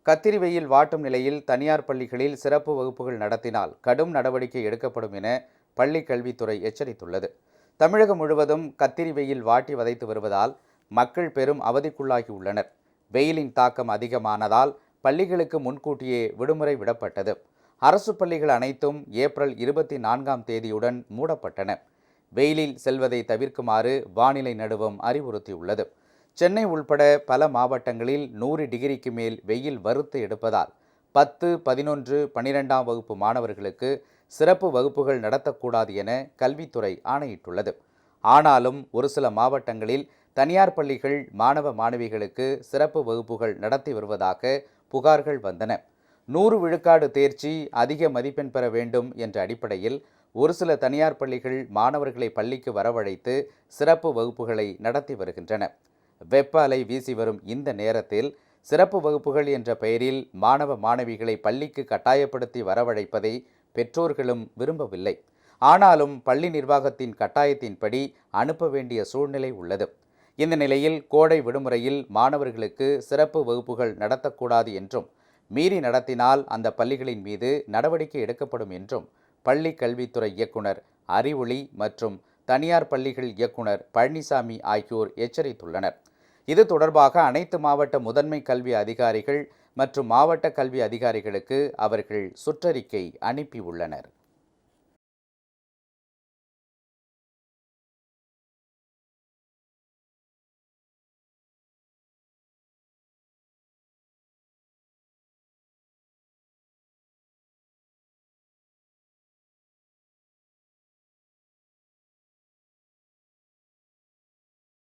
கத்திரி வெயில் வாட்டும் நிலையில் தனியார் பள்ளிகளில் சிறப்பு வகுப்புகள் நடத்தினால் கடும் நடவடிக்கை எடுக்கப்படும் என பள்ளிக் கல்வித்துறை எச்சரித்துள்ளது. தமிழகம் முழுவதும் கத்திரி வெயில் வாட்டி வதைத்து வருவதால் மக்கள் பெரும் அவதிக்குள்ளாகியுள்ளனர். வெயிலின் தாக்கம் அதிகமானதால் பள்ளிகளுக்கு முன்கூட்டியே விடுமுறை விடப்பட்டது. அரசு பள்ளிகள் அனைத்தும் ஏப்ரல் 24ஆம் தேதியுடன் மூடப்பட்டன. வெயிலில் செல்வதை தவிர்க்குமாறு வானிலை நடுவம் அறிவுறுத்தியுள்ளது. சென்னை உள்பட பல மாவட்டங்களில் 100 டிகிரிக்கு மேல் வெயில் வறுத்து எடுப்பதால் 10, 11, 12ஆம் வகுப்பு மாணவர்களுக்கு சிறப்பு வகுப்புகள் நடத்தக்கூடாது என கல்வித்துறை ஆணையிட்டுள்ளது. ஆனாலும் ஒரு சில மாவட்டங்களில் தனியார் பள்ளிகள் மாணவ மாணவிகளுக்கு சிறப்பு வகுப்புகள் நடத்தி வருவதாக புகார்கள் வந்தன. 100 விழுக்காடு தேர்ச்சி, அதிக மதிப்பெண் பெற வேண்டும் என்ற அடிப்படையில் ஒரு சில தனியார் பள்ளிகள் மாணவர்களை பள்ளிக்கு வரவழைத்து சிறப்பு வகுப்புகளை நடத்தி வருகின்றன. வெப்ப அலை வீசி வரும் இந்த நேரத்தில் சிறப்பு வகுப்புகள் என்ற பெயரில் மாணவ மாணவிகளை பள்ளிக்கு கட்டாயப்படுத்தி வரவழைப்பதை பெற்றோர்களும் விரும்பவில்லை. ஆனாலும் பள்ளி நிர்வாகத்தின் கட்டாயத்தின்படி அனுப்ப வேண்டிய சூழ்நிலை உள்ளது. இந்த நிலையில் கோடை விடுமுறையில் மாணவர்களுக்கு சிறப்பு வகுப்புகள் நடத்தக்கூடாது என்றும், மீறி நடத்தினால் அந்த பள்ளிகளின் மீது நடவடிக்கை எடுக்கப்படும் என்றும் பள்ளி கல்வித்துறை இயக்குனர் அறிவொளி மற்றும் தனியார் பள்ளிகள் இயக்குனர் பழனிசாமி ஆகியோர் எச்சரித்துள்ளனர். இது தொடர்பாக அனைத்து மாவட்ட முதன்மை கல்வி அதிகாரிகள் மற்றும் மாவட்ட கல்வி அதிகாரிகளுக்கு அவர்கள் சுற்றறிக்கை அனுப்பியுள்ளனர்.